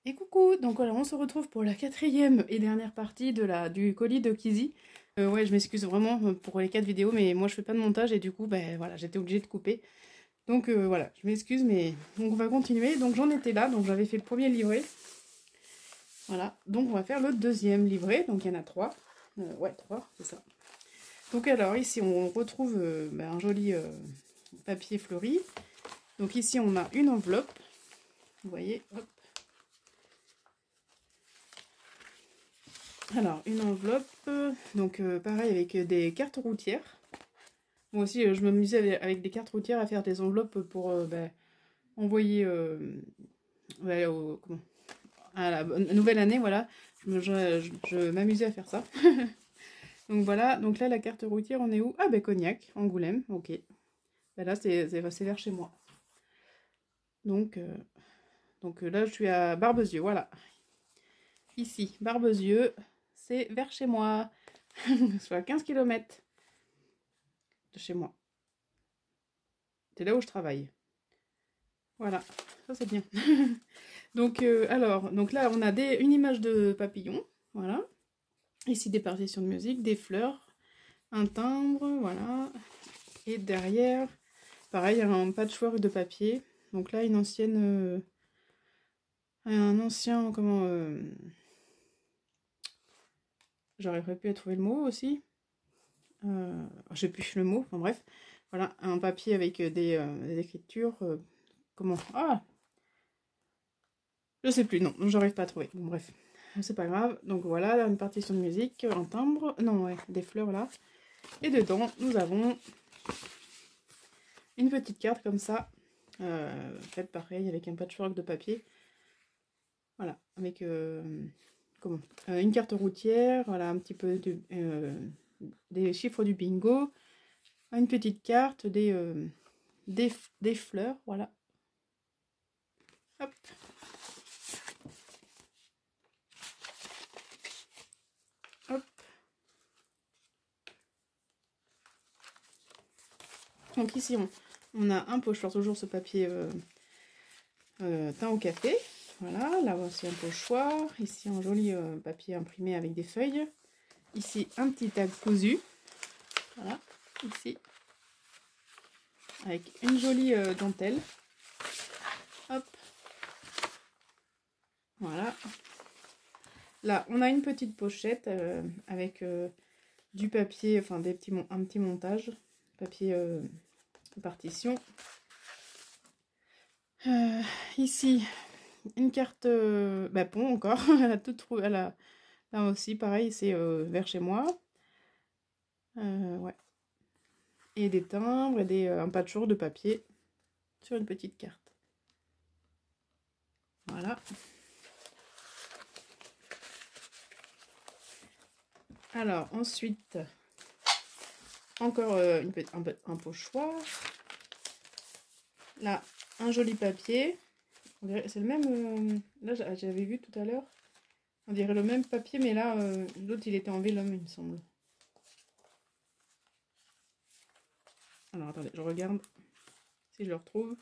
Et coucou, donc voilà, on se retrouve pour la quatrième et dernière partie du colis de Kizzy. Ouais, je m'excuse vraiment pour les 4 vidéos, mais moi je fais pas de montage et du coup, ben voilà, j'étais obligée de couper. Donc voilà, je m'excuse, mais donc on va continuer. Donc j'en étais là, donc j'avais fait le premier livret. Voilà, donc on va faire le deuxième livret, donc il y en a 3. Ouais, 3, c'est ça. Donc alors ici on retrouve un joli papier fleuri. Donc ici on a une enveloppe, vous voyez, hop. Alors, une enveloppe, donc pareil avec des cartes routières. Moi aussi, je m'amusais avec des cartes routières à faire des enveloppes pour envoyer à la nouvelle année, voilà. Je m'amusais à faire ça. Donc voilà, donc là, la carte routière, on est où? Ah ben Cognac, Angoulême, ok. Ben là, c'est vers chez moi. Donc là, je suis à Barbezieux, voilà. Ici, Barbezieux, c'est vers chez moi. Je suis à 15 km de chez moi. C'est là où je travaille. Voilà, ça c'est bien. Donc, donc là, on a une image de papillon. Voilà. Ici, des partitions de musique, des fleurs, un timbre, voilà. Et derrière, pareil, un patchwork de papier. Donc là, une ancienne... un ancien... Comment... J'aurais pu trouver le mot aussi. Je sais plus le mot, enfin bref. Voilà, un papier avec des écritures. Comment... Ah, je sais plus, non, j'arrive pas à trouver. Bon, bref, c'est pas grave. Donc voilà, une partition de musique, un timbre, non, ouais, des fleurs là. Et dedans, nous avons une petite carte comme ça, faite pareil avec un patchwork de papier. Voilà, avec comment une carte routière, voilà, un petit peu des chiffres du bingo, une petite carte, des fleurs, voilà. Hop. Hop. Donc ici, on a un pochoir, toujours ce papier teint au café. Voilà, là voici un pochoir. Ici, un joli papier imprimé avec des feuilles. Ici, un petit tag cousu. Voilà, ici. Avec une jolie dentelle. Hop. Voilà. Là, on a une petite pochette avec du papier, enfin un petit montage. Papier partition. Ici, une carte pont encore. Elle a tout trouvé. Là aussi, pareil, c'est vers chez moi. Ouais. Et des timbres et un patchwork de papier sur une petite carte. Voilà. Alors, ensuite, encore un pochoir. Là, un joli papier. C'est le même... là, j'avais vu tout à l'heure. On dirait le même papier, mais là, l'autre, il était en vélum, il me semble. Alors, attendez, je regarde si je le retrouve.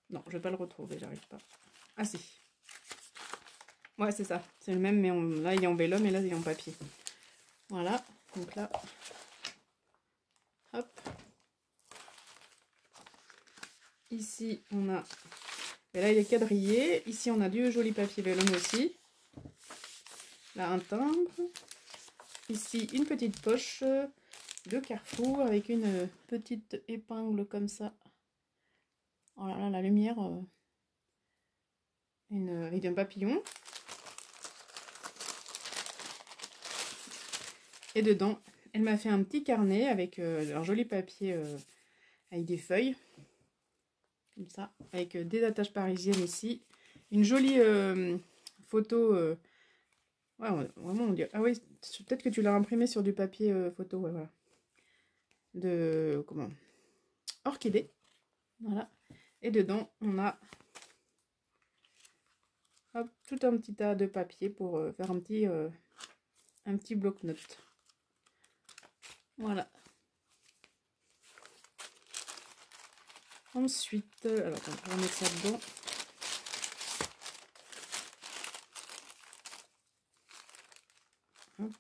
Non, je vais pas le retrouver, j'arrive pas. Ah si. Ouais, c'est ça. C'est le même, mais là, il est en vélum et là, il est en papier. Voilà. Donc là... Hop. Ici, on a... Et là, il est quadrillé. Ici, on a du joli papier vélum aussi. Là, un timbre. Ici, une petite poche de Carrefour avec une petite épingle comme ça. Oh là là, la lumière. Avec un papillon. Et dedans, elle m'a fait un petit carnet avec un joli papier avec des feuilles. Comme ça. Avec des attaches parisiennes ici. Une jolie photo... ouais, vraiment, on dirait... Ah oui, peut-être que tu l'as imprimé sur du papier photo, ouais, voilà. De... Comment? Orchidée. Voilà. Et dedans, on a... Hop, tout un petit tas de papier pour faire un petit bloc-notes. Voilà. Ensuite, alors on va remettre ça dedans. Hop.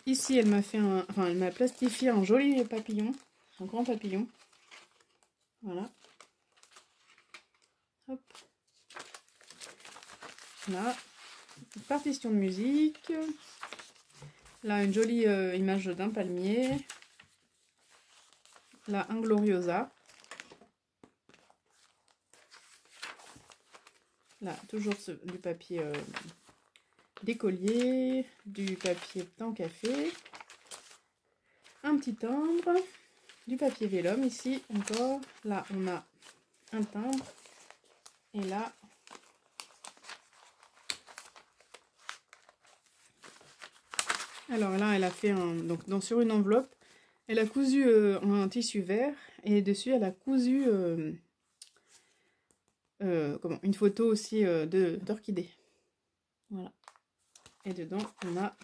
Ici, elle m'a fait elle m'a plastifié un joli papillon, un grand papillon. Voilà. Hop. Là, une partition de musique. Là, une jolie image d'un palmier. Là, un Gloriosa. Là, toujours du papier d'écolier, du papier temps café, un petit timbre, du papier vélum ici encore. Là, on a un timbre. Et là, alors là, elle a fait donc sur une enveloppe, elle a cousu un tissu vert et dessus, elle a cousu une photo aussi d'orchidée. Voilà. Et dedans, on a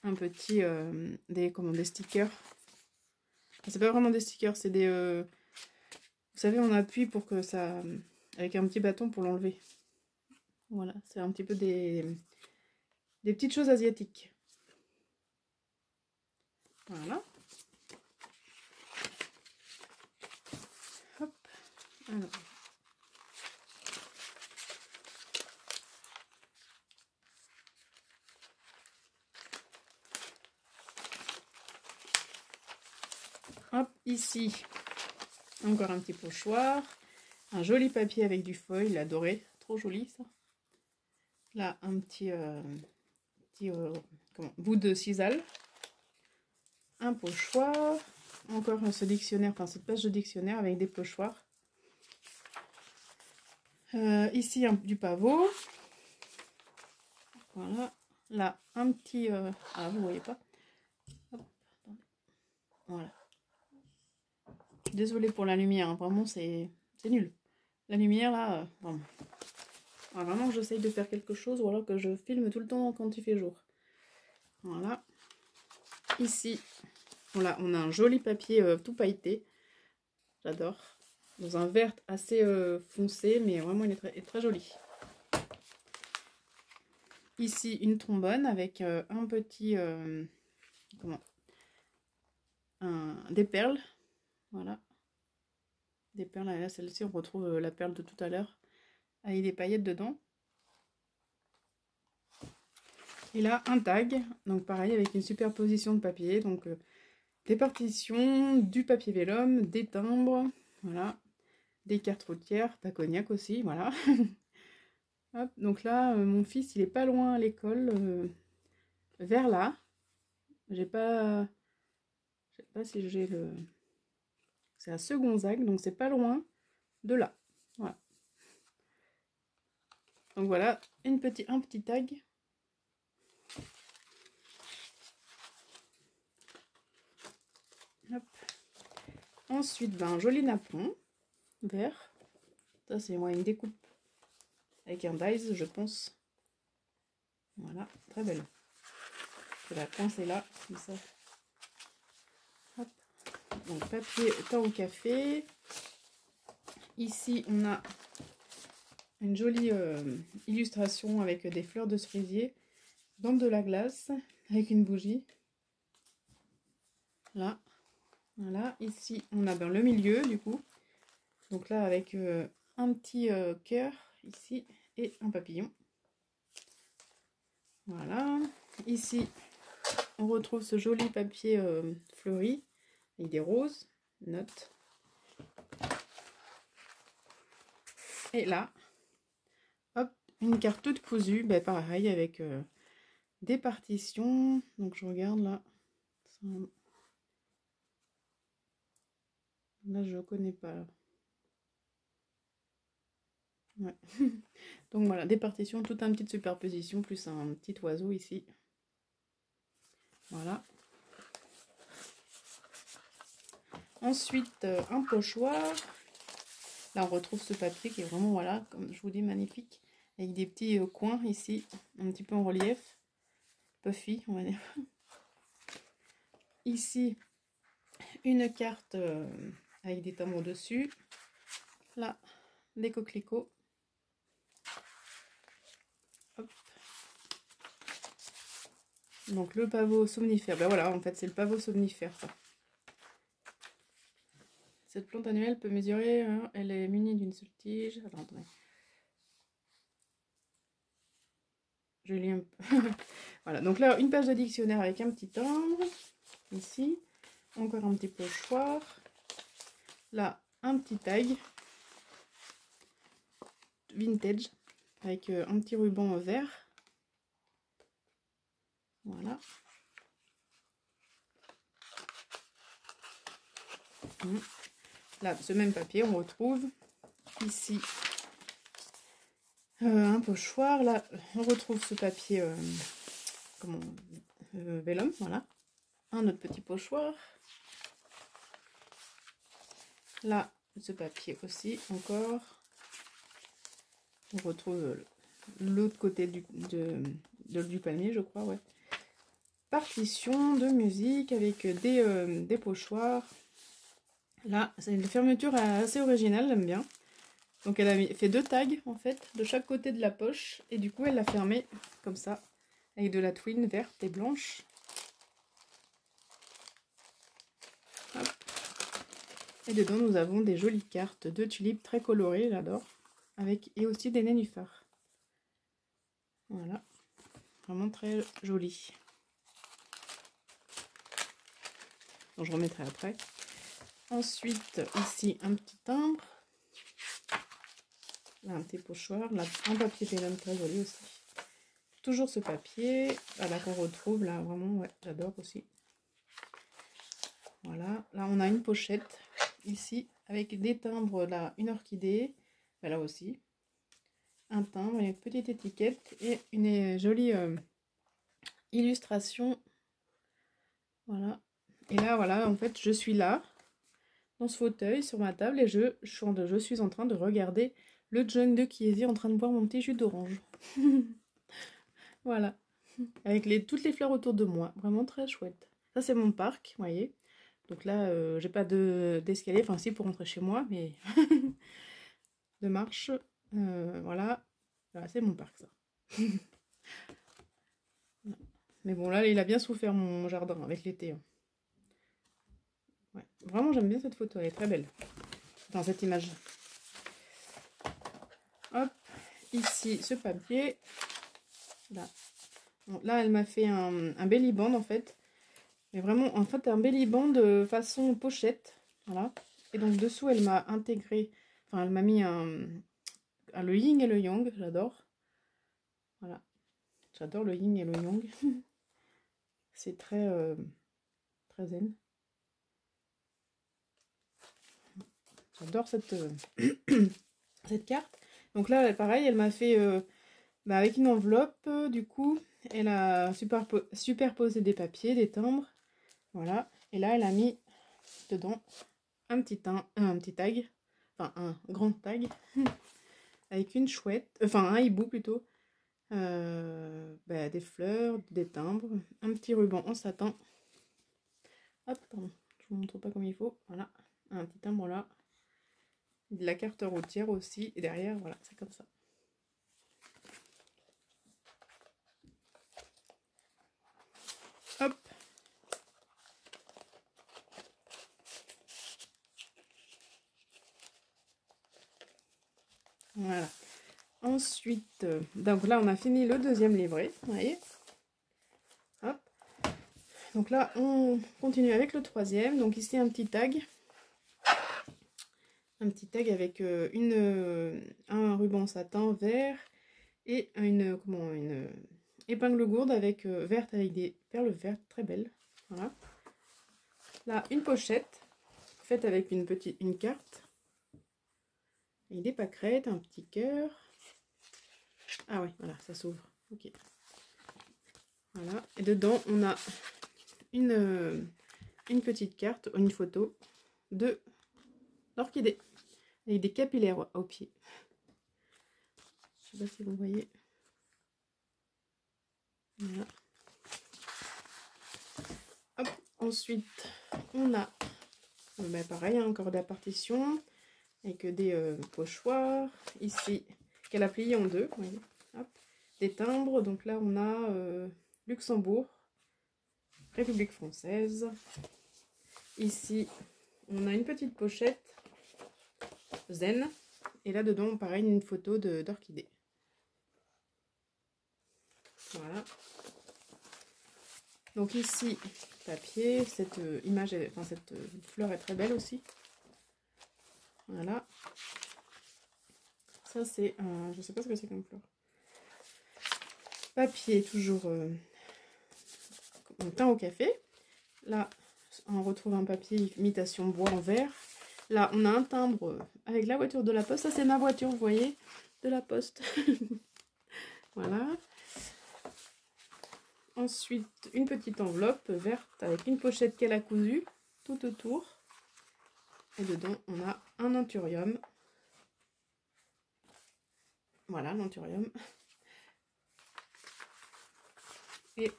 un petit des stickers. C'est pas vraiment des stickers, c'est des vous savez, on appuie pour que ça avec un petit bâton pour l'enlever. Voilà, c'est un petit peu des petites choses asiatiques. Voilà. Hop. Alors. Hop, ici, encore un petit pochoir. Un joli papier avec du foil, doré. Trop joli, ça. Là, un petit bout de sisal. Un pochoir. Encore ce dictionnaire, enfin cette page de dictionnaire avec des pochoirs. Ici, du pavot. Voilà. Là, un petit... ah, vous voyez pas. Hop, attendez. Voilà. Désolée pour la lumière, hein. Vraiment, c'est nul. La lumière, là, vraiment. Alors, vraiment, j'essaye de faire quelque chose, ou alors que je filme tout le temps quand il fait jour. Voilà. Ici, voilà, on a un joli papier tout pailleté. J'adore. Dans un vert assez foncé, mais vraiment, il est très joli. Ici, une trombone avec un petit... des perles. Voilà. Des perles. Là, celle-ci, on retrouve la perle de tout à l'heure. Avec des paillettes dedans. Et là, un tag. Donc, pareil, avec une superposition de papier. Donc, des partitions, du papier vélum, des timbres. Voilà. Des cartes routières, pas cognac aussi. Voilà. Hop, donc là, mon fils, il est pas loin à l'école. Vers là. Je sais pas si j'ai le... C'est à Segonzac, donc c'est pas loin de là. Voilà. Donc voilà, un petit tag. Hop. Ensuite, un joli napperon vert. Ça, c'est moi une découpe avec un dies, je pense. Voilà, très belle. Je vais la coincer là, comme ça. Hop. Donc papier temps au café. Ici, on a une jolie illustration avec des fleurs de cerisier dans de la glace avec une bougie. Là, voilà. Ici, on a le milieu du coup. Donc là, avec un petit cœur ici et un papillon. Voilà. Ici, on retrouve ce joli papier fleuri avec des roses, notes. Et là, hop, une carte toute cousue, ben pareil, avec des partitions. Donc je regarde là. Là, je connais pas. Ouais. Donc voilà, des partitions, toute une petite superposition, plus un petit oiseau ici. Voilà. Ensuite, un pochoir. Là, on retrouve ce papier qui est vraiment, voilà, comme je vous dis, magnifique. Avec des petits coins ici, un petit peu en relief. Puffy, on va dire. Ici, une carte avec des timbres dessus. Là, des coquelicots. Hop. Donc le pavot somnifère. Ben voilà, en fait, c'est le pavot somnifère, ça. Cette plante annuelle peut mesurer, hein, elle est munie d'une seule tige. Alors, attendez. Je lis un peu. Voilà, donc là, une page de dictionnaire avec un petit timbre. Ici, encore un petit pochoir. Là, un petit tag. Vintage. Avec un petit ruban vert. Voilà. Là, ce même papier, on retrouve ici un pochoir. Là, on retrouve ce papier vellum, voilà. Un autre petit pochoir. Là, ce papier aussi, encore. On retrouve l'autre côté du palmier, je crois, ouais. Partition de musique avec des pochoirs. Là, c'est une fermeture assez originale, j'aime bien. Donc elle a fait 2 tags, en fait, de chaque côté de la poche. Et du coup, elle l'a fermé comme ça, avec de la twine verte et blanche. Hop. Et dedans, nous avons des jolies cartes de tulipes très colorées, j'adore. Et aussi des nénuphars. Voilà. Vraiment très joli. Donc, je remettrai après. Ensuite, ici, un petit timbre. Là, un petit pochoir. Là, un papier vellum très joli aussi. Toujours ce papier. Voilà, qu'on retrouve là, vraiment, ouais, j'adore aussi. Voilà. Là, on a une pochette ici avec des timbres. Là, une orchidée. Là aussi. Un timbre, une petite étiquette et une jolie illustration. Voilà. Et là, voilà, en fait, je suis là, dans ce fauteuil, sur ma table, et je suis en train de regarder le junk de Chiesi en train de boire mon petit jus d'orange. Voilà. Avec toutes les fleurs autour de moi. Vraiment très chouette. Ça, c'est mon parc, vous voyez. Donc là, j'ai pas d'escalier, enfin si, pour rentrer chez moi, mais de marche. Voilà. Voilà, c'est mon parc, ça. Mais bon, là, il a bien souffert mon jardin avec l'été. Hein. Ouais. Vraiment, j'aime bien cette photo, elle est très belle. Dans cette image. Hop, ici, ce papier. Là, bon, là elle m'a fait un belly band, en fait. Mais vraiment, en fait, un belly band de façon pochette. Voilà. Et donc, dessous, elle m'a intégré... Enfin, elle m'a mis le yin et le yang. J'adore. Voilà. J'adore le yin et le yang. C'est très, très zen. J'adore cette carte. Donc là, pareil, elle m'a fait avec une enveloppe, du coup, elle a superposé des papiers, des timbres. Voilà. Et là, elle a mis dedans un petit tag, enfin un grand tag, avec une chouette, enfin un hibou plutôt, des fleurs, des timbres, un petit ruban en satin. Hop, pardon, je vous montre pas comme il faut. Voilà, un petit timbre là. De la carte routière aussi. Et derrière, voilà, c'est comme ça. Hop. Voilà. Ensuite, donc là, on a fini le deuxième livret. Vous voyez. Hop. Donc là, on continue avec le troisième. Donc ici, un petit tag. Un petit tag avec un ruban satin vert et une épingle gourde verte avec des perles vertes très belles. Voilà. Là, une pochette faite avec une carte et des pâquerettes, un petit cœur. Ah oui, voilà, ça s'ouvre. Ok. Voilà. Et dedans, on a une petite carte, une photo de l'orchidée avec des capillaires au pied. Je sais pas si vous voyez. Voilà. Hop. Ensuite, on a Ben, pareil, hein, encore de la partition. Avec des pochoirs. Ici, qu'elle a plié en deux. Voyez. Hop. Des timbres. Donc là, on a Luxembourg, République française. Ici, on a une petite pochette zen. Et là dedans, pareil, une photo d'orchidée. Voilà. Donc ici, papier. Cette image, enfin cette fleur est très belle aussi. Voilà. Ça c'est, je sais pas ce que c'est comme fleur. Papier, toujours teint au café. Là, on retrouve un papier imitation bois en verre. Là, on a un timbre avec la voiture de la poste. Ça, c'est ma voiture, vous voyez, de la poste. Voilà. Ensuite, une petite enveloppe verte avec une pochette qu'elle a cousue tout autour. Et dedans, on a un anthurium. Voilà, l'anthurium. Et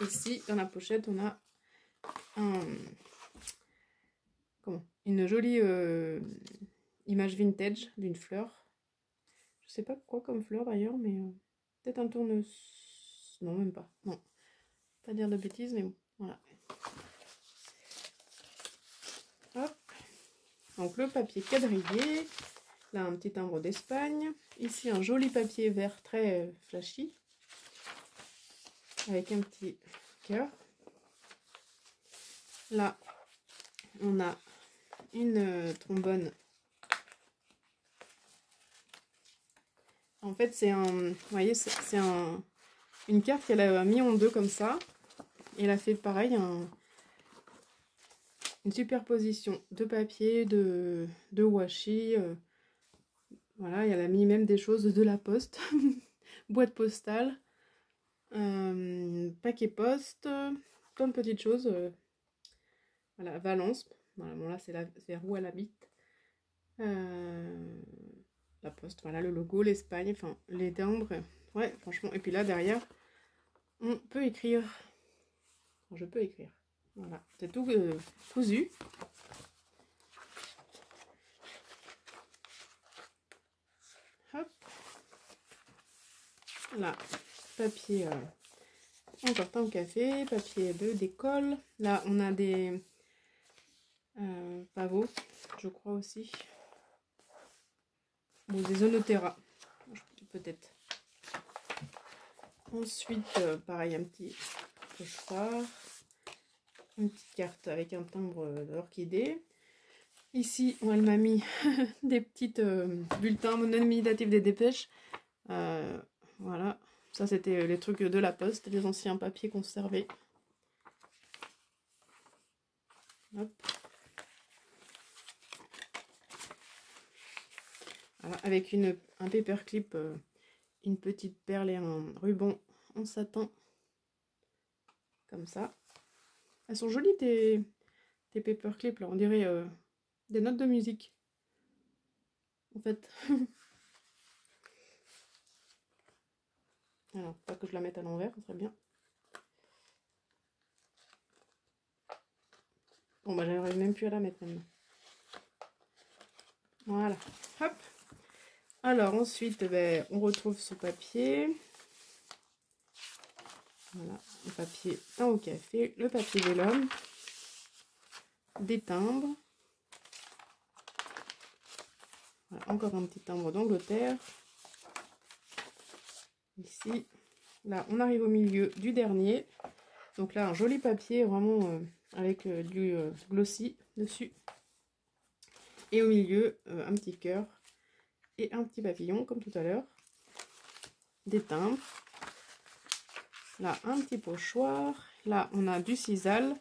ici, dans la pochette, on a une jolie image vintage d'une fleur. Je sais pas quoi comme fleur d'ailleurs, mais peut-être un tournesol. Non, même pas. Non, pas dire de bêtises, mais bon, voilà. Hop. Donc le papier quadrillé. Là, un petit timbre d'Espagne. Ici, un joli papier vert très flashy. Avec un petit cœur. Là, on a une trombone. En fait, c'est un... Vous voyez, c'est une carte qu'elle a mis en deux comme ça. Et elle a fait pareil, une superposition de papier, de washi. Voilà, et elle a mis même des choses de la poste. Boîte postale. Paquet poste. Plein de petites choses. Voilà, Valence. Voilà, bon là c'est vers où elle habite. La poste, voilà le logo, l'Espagne, enfin les timbres. Ouais, franchement. Et puis là derrière, on peut écrire. Enfin, je peux écrire. Voilà, c'est tout cousu. Hop. Là, papier encore teint au café, papier d'école. Là, on a des pavots, je crois aussi. Bon, des Onotera, peut-être. Ensuite, pareil, un petit pochoir. Une petite carte avec un timbre d'orchidée. Ici, elle m'a mis des petites bulletins nominatifs des dépêches. Voilà. Ça, c'était les trucs de la poste, les anciens papiers conservés. Hop. Voilà, avec un paperclip, une petite perle et un ruban en satin. Comme ça. Elles sont jolies tes paperclips là, on dirait des notes de musique. En fait. Alors, pas que je la mette à l'envers, ça serait bien. Bon bah j'arrive même plus à la mettre maintenant. Voilà, hop. Alors ensuite, ben, on retrouve ce papier. Voilà, le papier teint au café, le papier vélum, des timbres. Voilà, encore un petit timbre d'Angleterre. Ici, là, on arrive au milieu du dernier. Donc là, un joli papier, vraiment avec du glossy dessus. Et au milieu, un petit cœur et un petit papillon, comme tout à l'heure. Des timbres. Là, un petit pochoir. Là, on a du sisal.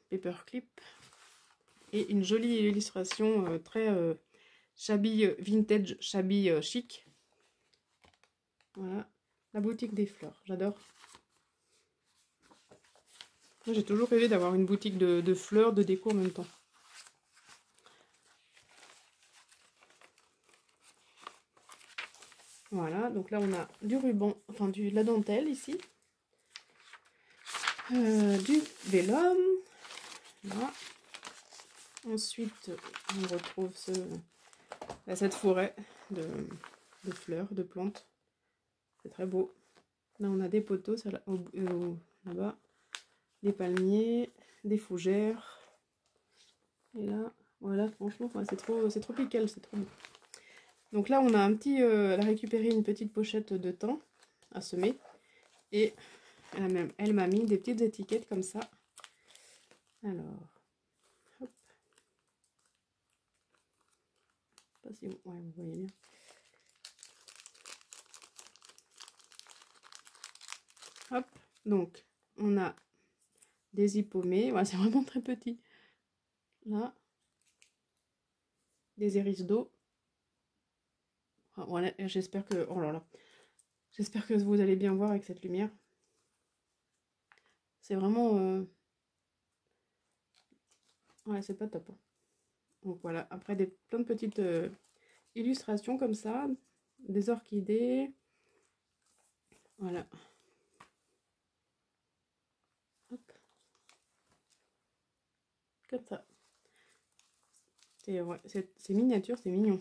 Paperclip. Et une jolie illustration très shabby vintage, shabby chic. Voilà. La boutique des fleurs. J'adore. Moi, j'ai toujours rêvé d'avoir une boutique de fleurs, de déco en même temps. Voilà, donc là on a du ruban, enfin de la dentelle ici, du vélum, Voilà. Ensuite, on retrouve cette forêt de fleurs, de plantes. C'est très beau. Là, on a des poteaux là-bas, des palmiers, des fougères. Et là, voilà, franchement, c'est tropical, c'est trop beau. Donc là, on a elle a récupéré une petite pochette de thym à semer. Et elle m'a mis des petites étiquettes comme ça. Alors, hop. Je sais pas si ouais, vous voyez bien. Hop, donc on a des hippomées, voilà, c'est vraiment très petit. Là, des hérissons d'eau. Voilà, j'espère que, oh là là, j'espère que vous allez bien voir avec cette lumière. C'est vraiment, ouais, c'est pas top. Donc voilà, après plein de petites illustrations comme ça, des orchidées, voilà. Hop. Comme ça. C'est miniature, c'est mignon.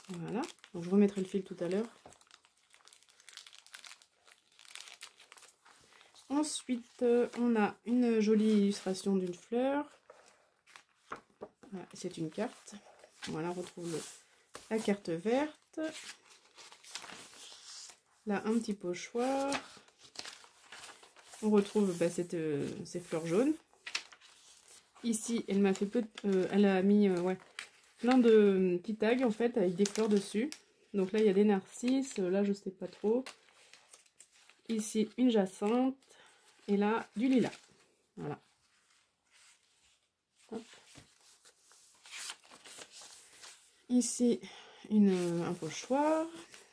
Voilà, donc je remettrai le fil tout à l'heure. Ensuite, on a une jolie illustration d'une fleur. Voilà, c'est une carte. Voilà, on retrouve la carte verte. Là, un petit pochoir. On retrouve ces fleurs jaunes. Ici, elle m'a fait elle a mis ouais, plein de petits tags en fait avec des fleurs dessus. Donc là, il y a des narcisses. Là, je sais pas trop. Ici, une jacinthe. Et là, du lilas. Voilà. Hop. Ici, un pochoir.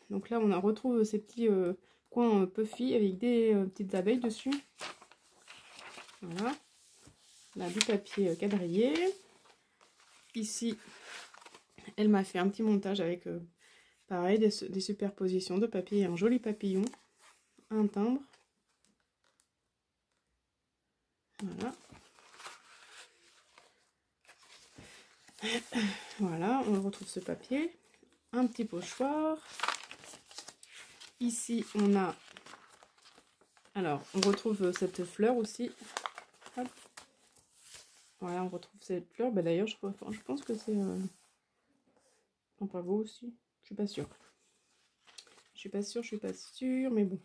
Donc là, on retrouve ces petits coins puffy avec des petites abeilles dessus. Voilà. Là, du papier quadrillé. Ici, elle m'a fait un petit montage avec, pareil, des superpositions de papier et un joli papillon. Un timbre. Voilà. Voilà, on retrouve ce papier. Un petit pochoir. Ici, on a... Alors, on retrouve cette fleur aussi. Hop. Voilà, on retrouve cette fleur. Bah, d'ailleurs, je pense que c'est... un pavot aussi. Je suis pas sûre. Je suis pas sûre, mais bon.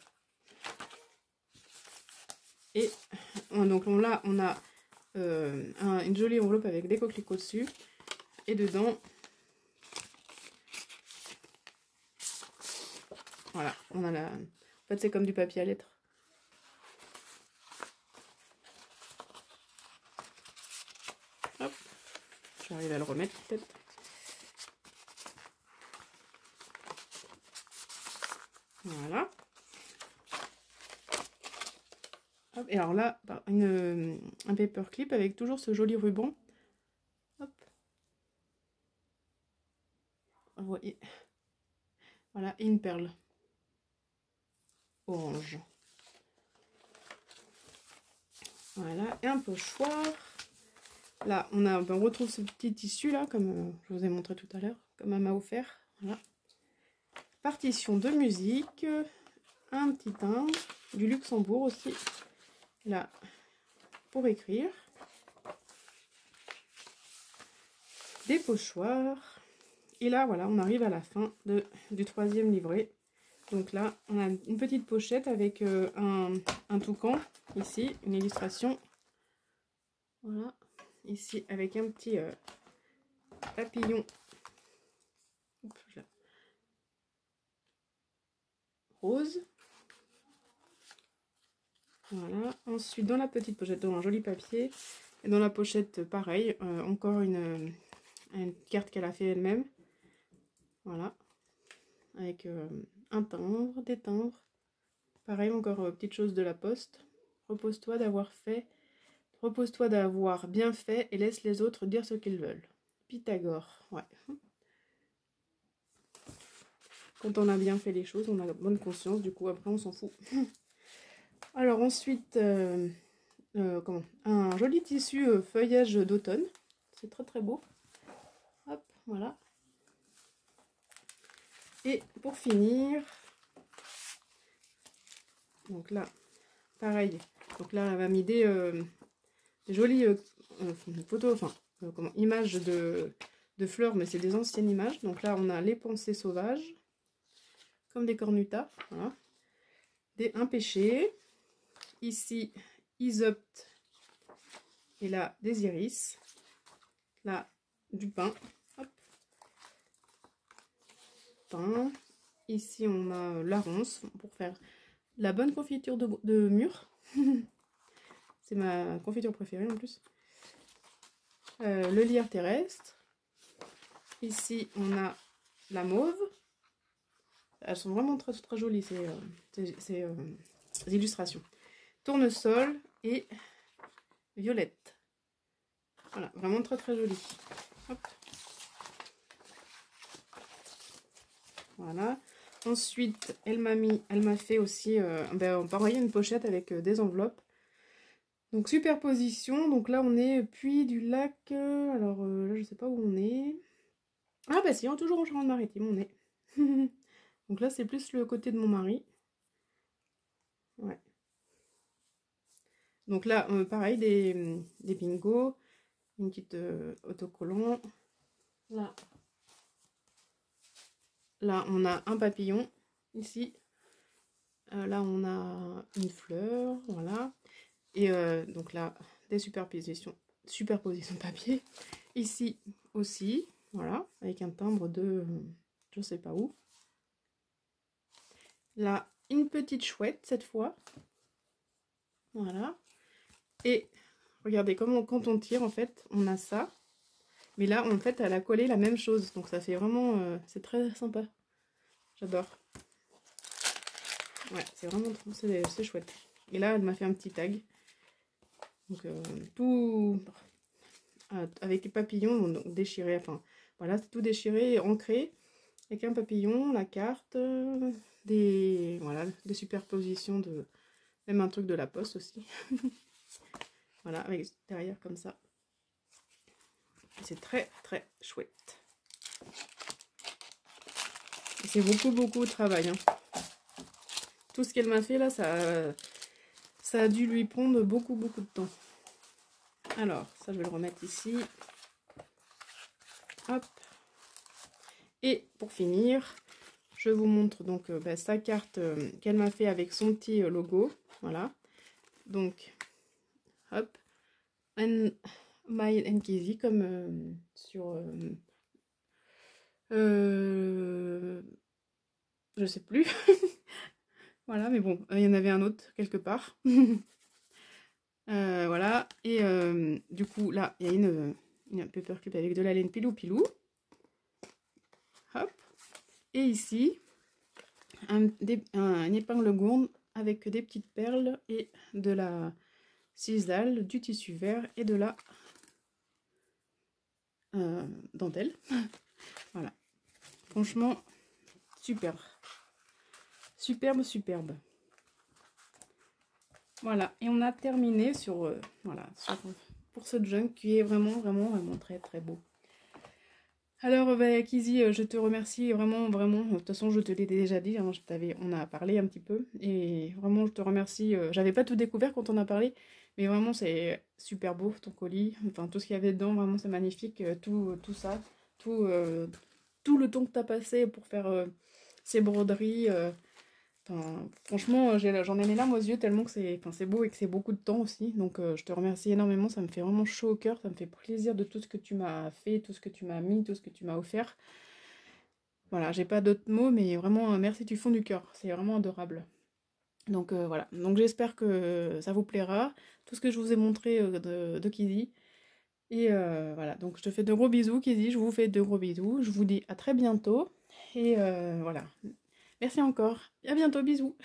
Et donc là, on a une jolie enveloppe avec des coquelicots dessus. Et dedans, voilà, on a la... En fait, c'est comme du papier à lettres. Hop, j'arrive à le remettre peut-être. Voilà. Hop, et alors là, un paperclip avec toujours ce joli ruban. Hop. Vous voyez. Voilà, et une perle orange. Voilà, et un pochoir. Là, on retrouve ce petit tissu là, comme je vous ai montré tout à l'heure, comme elle m'a offert. Voilà. Partition de musique, un petit timbre, du Luxembourg aussi, là, pour écrire. Des pochoirs. Et là, voilà, on arrive à la fin du 3e livret. Donc là, on a une petite pochette avec un toucan, ici, une illustration. Voilà, ici, avec un petit papillon. Oups, rose. Voilà, ensuite dans la petite pochette, dans un joli papier. Et dans la pochette, pareil, encore une carte qu'elle a fait elle-même. Voilà, avec un timbre, des timbres. Pareil, encore petite chose de la poste. Repose-toi d'avoir bien fait et laisse les autres dire ce qu'ils veulent. Pythagore, ouais. Quand on a bien fait les choses, on a bonne conscience, du coup après on s'en fout. Alors ensuite, un joli tissu feuillage d'automne. C'est très très beau. Hop, voilà. Et pour finir, donc là, pareil. Donc là, elle m'a mis des jolies photos, enfin, images de fleurs, mais c'est des anciennes images. Donc là, on a les pensées sauvages, comme des cornutas, voilà. Un pêcher. Ici, Isept. Et là, des iris. Là, du pain. Hop. Pain. Ici, on a la ronce pour faire la bonne confiture de mûre. C'est ma confiture préférée en plus. Le lierre terrestre. Ici, on a la mauve. Elles sont vraiment très, très jolies, ces illustrations. Tournesol et violette. Voilà, vraiment très très joli. Hop. Voilà. Ensuite, elle m'a fait aussi, pareil, une pochette avec des enveloppes. Donc superposition. Donc là, on est Puy du Lac. Alors là, je sais pas où on est. Ah bah si, on est toujours en Charente-Maritime, on est. Donc là, c'est plus le côté de mon mari. Ouais. Donc là, pareil, des bingos, une petite autocollant. Là, on a un papillon, ici. Là, on a une fleur, voilà. Et donc là, des superpositions de papier. Ici aussi, voilà, avec un timbre de je sais pas où. Là, une petite chouette cette fois. Voilà. Et regardez comment quand on tire, en fait, on a ça. Mais là, en fait, elle a collé la même chose. Donc ça fait vraiment... c'est très sympa. J'adore. Ouais, c'est vraiment trop... C'est chouette. Et là, elle m'a fait un petit tag. Donc tout... avec les papillons donc, déchirés. Enfin, voilà, c'est tout déchiré, ancré. Avec un papillon, la carte, voilà, des superpositions de... Même un truc de la poste aussi. Voilà, avec derrière comme ça. C'est très très chouette. C'est beaucoup beaucoup de travail. Hein. Tout ce qu'elle m'a fait là, ça a dû lui prendre beaucoup beaucoup de temps. Alors, ça je vais le remettre ici. Hop. Et pour finir, je vous montre donc sa carte qu'elle m'a fait avec son petit logo. Voilà. Donc, hop. My Nkezi comme sur... je sais plus. Voilà, mais bon, il y en avait un autre quelque part. Voilà, et du coup, là, il y a une paperclip avec de la laine pilou pilou. Hop. Et ici, une épingle gourde avec des petites perles et de la cisaille, du tissu vert et de la dentelle. Voilà. Franchement, superbe. Superbe, superbe. Voilà, et on a terminé sur, pour ce junk qui est vraiment, vraiment, vraiment très, très beau. Alors, Kizzy, je te remercie vraiment, vraiment. De toute façon, je te l'ai déjà dit, hein, on a parlé un petit peu. Et vraiment, je te remercie. J'avais pas tout découvert quand on a parlé, mais vraiment, c'est super beau, ton colis. Enfin, tout ce qu'il y avait dedans, vraiment, c'est magnifique. Tout ça, tout le temps que tu as passé pour faire ces broderies. Enfin, franchement, j'en ai les larmes aux yeux tellement que c'est beau et que c'est beaucoup de temps aussi. Donc je te remercie énormément, ça me fait vraiment chaud au cœur, ça me fait plaisir de tout ce que tu m'as fait, tout ce que tu m'as mis, tout ce que tu m'as offert. Voilà, j'ai pas d'autres mots, mais vraiment merci du fond du cœur, c'est vraiment adorable. Donc voilà, donc j'espère que ça vous plaira, tout ce que je vous ai montré de Kizzy. Et voilà, donc je te fais de gros bisous Kizzy, je vous fais de gros bisous, je vous dis à très bientôt. Et voilà. Merci encore. À bientôt, bisous.